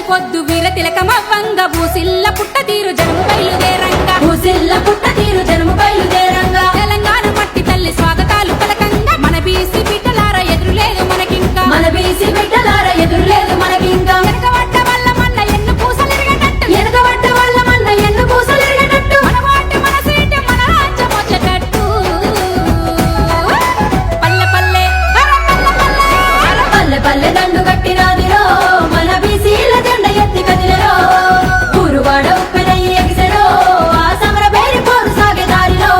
పొద్దు వీర తిలకమవ్వంగ భూసిల్ల పుట్ట తీరు జనము బయలుదేరంగా భూసిల్ల పుట్ట తీరు జనము బయలుదేరంగా తెలంగాణ మట్టి తల్లి స్వాగతాలు పలకంగా మన బీసీ బిడ్డలార ఎదురులేదు మనకింకా మన బీసీ బిడ్డలార ఎదురులేదు మనకింకా వెనకబడ్డ వల్ల మన్న ఎన్ను పూసలిరగటట్టు వెనకబడ్డ వల్ల మన ఎన్ను పూసలిరగటట్టు మన వాటి మన సీటు మన రాజ్యం వచ్చేటట్టు పల్లె పల్లె పల్లె పల్లె దండు కట్టినాదిరో మన బీసీల జెండ ఎత్తి కదిలరో ఊరువాడ ఉప్పెనయ్యి ఎగిసెరో ఆ సమర బేరి పోరు సాగే దారిలో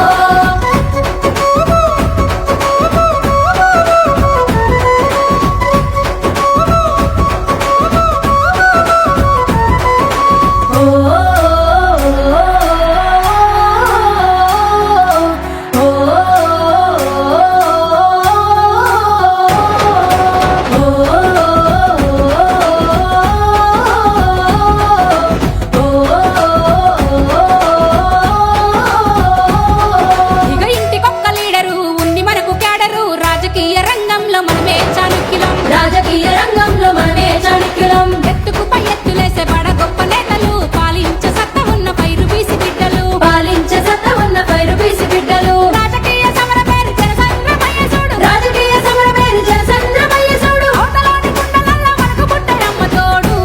ఇక ఇంటికొక్క లీడరు ఉంది మనకు క్యాడరు రాజకీయ రంగంలో మనమే చాణుక్యులం రాజకీయ రంగంలో మనమే చాణక్యులం ఎత్తుకు పై ఎత్తులేసే బడ గొప్ప నేతలు పాలించే సత్తా ఉన్న పైరు బీసి బిడ్డలు పాలించే సత్తా ఉన్న పైరు బీసి బిడ్డలు రాజకీయ సమర పేరు జనసంద్రమయ్య చూడు రాజకీయ సమర పేరు జనసంద్రమయ్య చూడు అవతలోని గుండెలల్లో మనకు పుట్టడమ్మ తోడు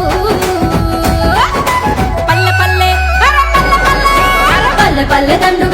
పల్లె పల్లె పల్లె పల్లె దండు